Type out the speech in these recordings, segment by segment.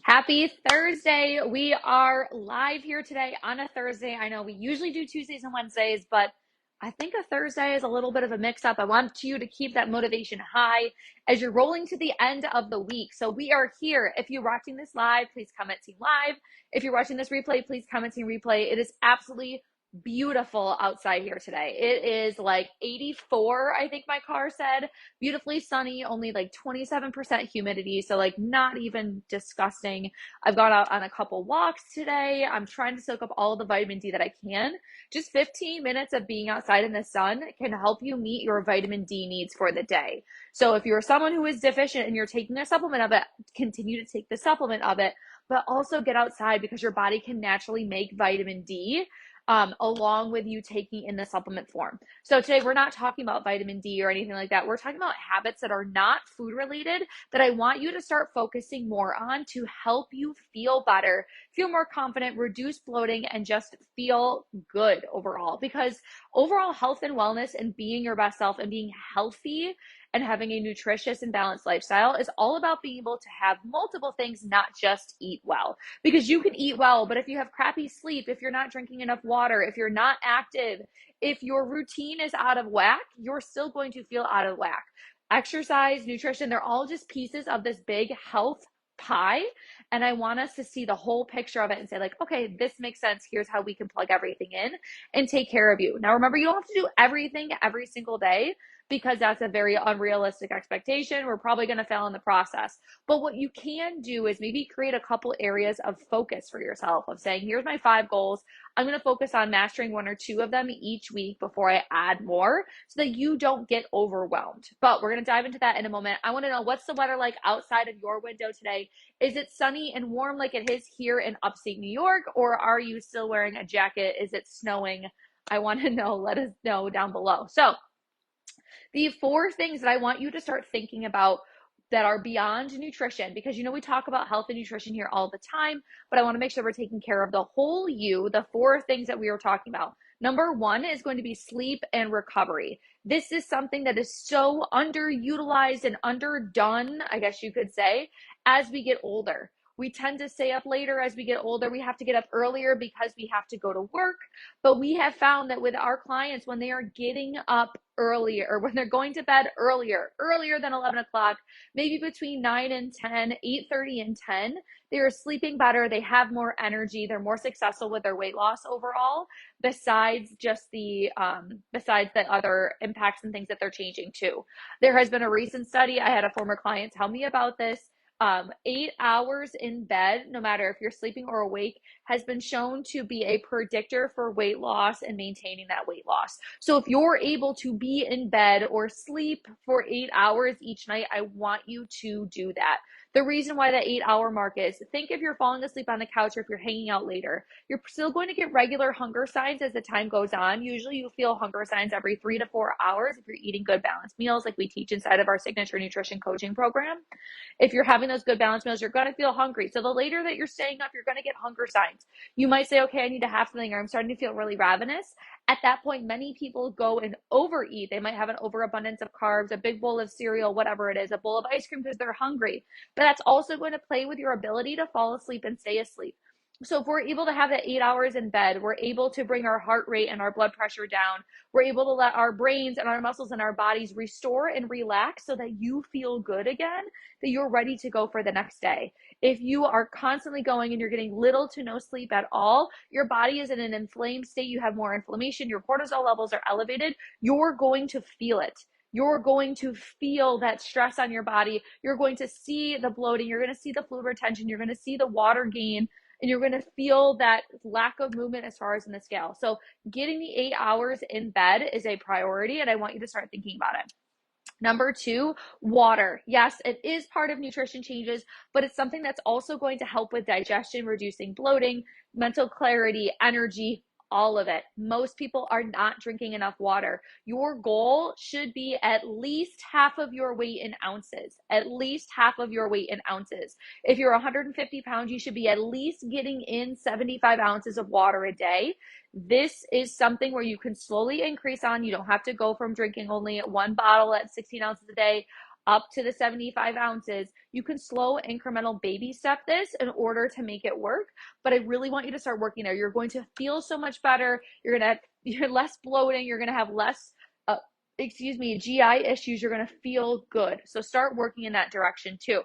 Happy Thursday. We are live here today on a Thursday. I know we usually do Tuesdays and Wednesdays, but I think a Thursday is a little bit of a mix up. I want you to keep that motivation high as you're rolling to the end of the week. So we are here. If you're watching this live, please comment Team Live. If you're watching this replay, please comment Team Replay. It is absolutely beautiful outside here today. It is like 84, I think my car said. Beautifully sunny, only like 27% humidity, so like not even disgusting. I've gone out on a couple walks today. I'm trying to soak up all of the vitamin D that I can. Just 15 minutes of being outside in the sun can help you meet your vitamin D needs for the day. So if you're someone who is deficient and you're taking a supplement of it, continue to take the supplement of it, but also get outside because your body can naturally make vitamin D along with you taking in the supplement form. So today we're not talking about vitamin D or anything like that. We're talking about habits that are not food related that I want you to start focusing more on to help you feel better, feel more confident, reduce bloating, and just feel good overall. Because overall health and wellness and being your best self and being healthy and having a nutritious and balanced lifestyle is all about being able to have multiple things, not just eat well. Because you can eat well, but if you have crappy sleep, if you're not drinking enough water, if you're not active, if your routine is out of whack, you're still going to feel out of whack. Exercise, nutrition, they're all just pieces of this big health pie. And I want us to see the whole picture of it and say like, okay, this makes sense. Here's how we can plug everything in and take care of you. Now, remember, you don't have to do everything every single day because that's a very unrealistic expectation. We're probably going to fail in the process. But what you can do is maybe create a couple areas of focus for yourself of saying, here's my 5 goals. I'm going to focus on mastering 1 or 2 of them each week before I add more so that you don't get overwhelmed. But we're going to dive into that in a moment. I want to know, what's the weather like outside of your window today? Is it sunny and warm like it is here in upstate New York, or are you still wearing a jacket? Is it snowing? I want to know. Let us know down below. So the 4 things that I want you to start thinking about that are beyond nutrition, because we talk about health and nutrition here all the time, but I want to make sure we're taking care of the whole you, the 4 things that we were talking about. Number 1 is going to be sleep and recovery. This is something that is so underutilized and underdone, I guess you could say, as we get older. We tend to stay up later as we get older. We have to get up earlier because we have to go to work. But we have found that with our clients, when they are getting up earlier, or when they're going to bed earlier than 11 o'clock, maybe between 9 and 10, 8:30 and 10, they are sleeping better. They have more energy. They're more successful with their weight loss overall, besides the other impacts and things that they're changing too. There has been a recent study. I had a former client tell me about this. 8 hours in bed, no matter if you're sleeping or awake, has been shown to be a predictor for weight loss and maintaining that weight loss. So if you're able to be in bed or sleep for 8 hours each night, I want you to do that. The reason why the 8-hour mark is, think if you're falling asleep on the couch or if you're hanging out later, you're still going to get regular hunger signs as the time goes on. Usually you feel hunger signs every 3 to 4 hours if you're eating good balanced meals like we teach inside of our signature nutrition coaching program. If you're having those good balanced meals, you're going to feel hungry. So the later that you're staying up, you're going to get hunger signs. You might say, okay, I need to have something, or I'm starting to feel really ravenous. At that point, many people go and overeat. They might have an overabundance of carbs, a big bowl of cereal, whatever it is, a bowl of ice cream because they're hungry. But that's also going to play with your ability to fall asleep and stay asleep. So if we're able to have that 8 hours in bed, we're able to bring our heart rate and our blood pressure down. We're able to let our brains and our muscles and our bodies restore and relax so that you feel good again, that you're ready to go for the next day. If you are constantly going and you're getting little to no sleep at all, your body is in an inflamed state, you have more inflammation, your cortisol levels are elevated, you're going to feel it. You're going to feel that stress on your body. You're going to see the bloating. You're going to see the fluid retention. You're going to see the water gain. And you're going to feel that lack of movement as far as in the scale. So getting the 8 hours in bed is a priority, and I want you to start thinking about it. Number 2, water. Yes, it is part of nutrition changes, but it's something that's also going to help with digestion, reducing bloating, mental clarity, energy, all of it. Most people are not drinking enough water. Your goal should be at least half of your weight in ounces. At least half of your weight in ounces. If you're 150 pounds, you should be at least getting in 75 ounces of water a day. This is something where you can slowly increase on. You don't have to go from drinking only 1 bottle at 16 ounces a day up to the 75 ounces. You can slow incremental baby step this in order to make it work, but I really want you to start working there. You're going to feel so much better. You're less bloating. You're going to have less, GI issues. You're going to feel good. So start working in that direction too.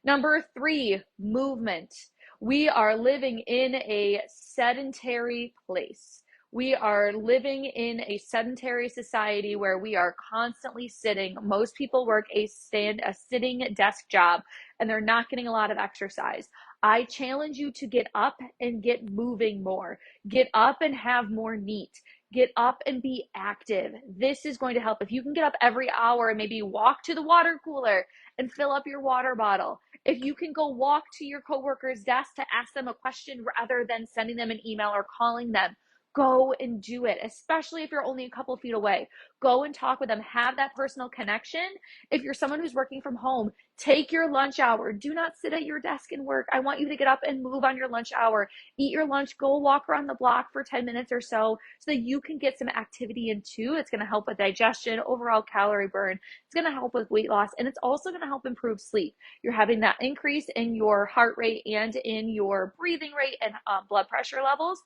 Number 3, movement. We are living in a sedentary place. We are living in a sedentary society where we are constantly sitting. Most people work a sitting desk job, and they're not getting a lot of exercise. I challenge you to get up and get moving more. Get up and have more NEAT. Get up and be active. This is going to help. If you can get up every hour and maybe walk to the water cooler and fill up your water bottle. If you can go walk to your coworker's desk to ask them a question rather than sending them an email or calling them, go and do it, especially if you're only a couple feet away. Go and talk with them. Have that personal connection. If you're someone who's working from home, take your lunch hour. Do not sit at your desk and work. I want you to get up and move on your lunch hour. Eat your lunch. Go walk around the block for 10 minutes or so that you can get some activity in too. It's going to help with digestion, overall calorie burn. It's going to help with weight loss, and it's also going to help improve sleep. You're having that increase in your heart rate and in your breathing rate and blood pressure levels.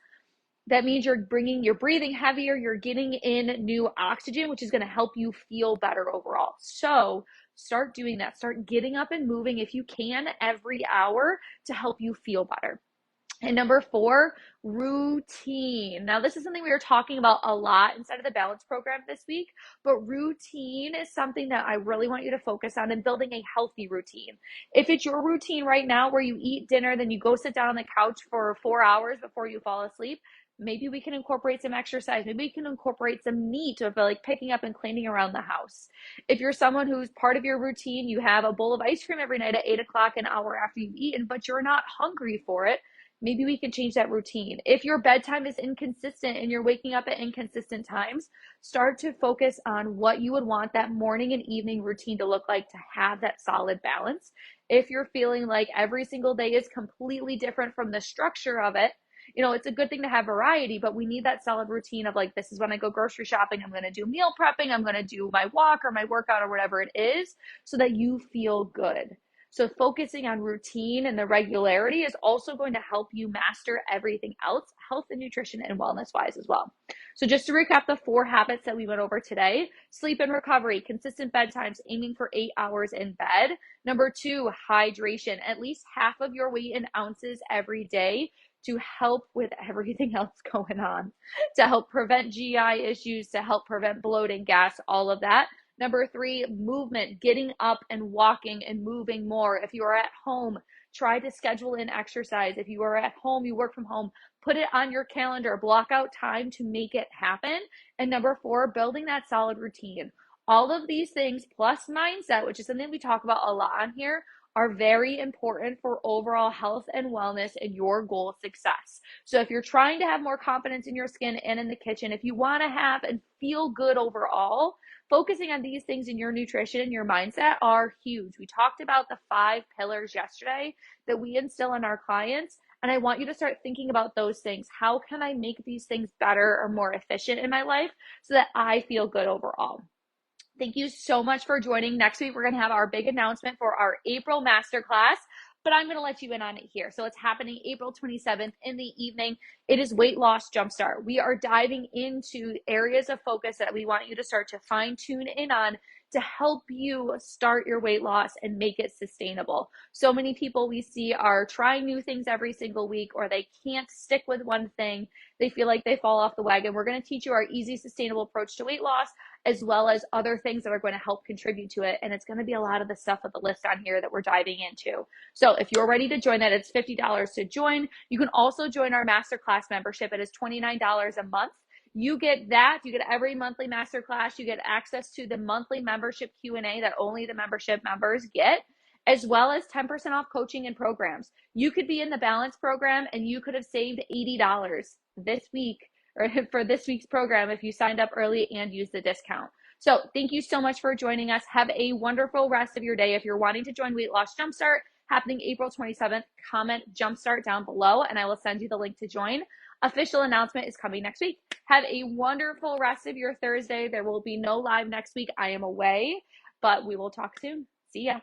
That means you're breathing heavier, you're getting in new oxygen, which is going to help you feel better overall. So start doing that. Start getting up and moving if you can every hour to help you feel better. And number 4, routine. Now, this is something we were talking about a lot inside of the balance program this week, but routine is something that I really want you to focus on and building a healthy routine. If it's your routine right now where you eat dinner, then you go sit down on the couch for 4 hours before you fall asleep, maybe we can incorporate some exercise. Maybe we can incorporate some NEAT of like picking up and cleaning around the house. If you're someone who's part of your routine, you have a bowl of ice cream every night at 8 o'clock, an hour after you've eaten, but you're not hungry for it, maybe we can change that routine. If your bedtime is inconsistent and you're waking up at inconsistent times, start to focus on what you would want that morning and evening routine to look like to have that solid balance. If you're feeling like every single day is completely different from the structure of it, it's a good thing to have variety, but we need that solid routine of like, this is when I go grocery shopping, I'm going to do meal prepping, I'm going to do my walk or my workout or whatever it is, so that you feel good. So focusing on routine and the regularity is also going to help you master everything else, health and nutrition and wellness wise as well. So just to recap the 4 habits that we went over today: sleep and recovery, consistent bedtimes, aiming for 8 hours in bed. Number 2, hydration, at least half of your weight in ounces every day to help with everything else going on, to help prevent GI issues, to help prevent bloating, gas, all of that. Number 3, movement, getting up and walking and moving more. If you are at home, try to schedule in exercise. If you are at home, you work from home, put it on your calendar, block out time to make it happen. And number 4, building that solid routine. All of these things plus mindset, which is something we talk about a lot on here, are very important for overall health and wellness and your goal success. So if you're trying to have more confidence in your skin and in the kitchen, if you want to have and feel good overall, focusing on these things in your nutrition and your mindset are huge. We talked about the 5 pillars yesterday that we instill in our clients, and I want you to start thinking about those things. How can I make these things better or more efficient in my life so that I feel good overall? Thank you so much for joining. Next week, we're going to have our big announcement for our April masterclass, but I'm going to let you in on it here. So it's happening April 27th in the evening. It is Weight Loss Jumpstart. We are diving into areas of focus that we want you to start to fine tune in on to help you start your weight loss and make it sustainable. So many people we see are trying new things every single week, or they can't stick with one thing. They feel like they fall off the wagon. We're going to teach you our easy, sustainable approach to weight loss, as well as other things that are going to help contribute to it. And it's going to be a lot of the stuff at the list on here that we're diving into. So if you're ready to join that, it's $50 to join. You can also join our masterclass membership. It is $29 a month. You get that. You get every monthly masterclass. You get access to the monthly membership Q&A that only the membership members get, as well as 10% off coaching and programs. You could be in the balance program and you could have saved $80 this week or for this week's program if you signed up early and used the discount. So thank you so much for joining us. Have a wonderful rest of your day. If you're wanting to join Weight Loss Jumpstart, happening April 27th, comment Jumpstart down below and I will send you the link to join. Official announcement is coming next week. Have a wonderful rest of your Thursday. There will be no live next week. I am away. but we will talk soon. See ya.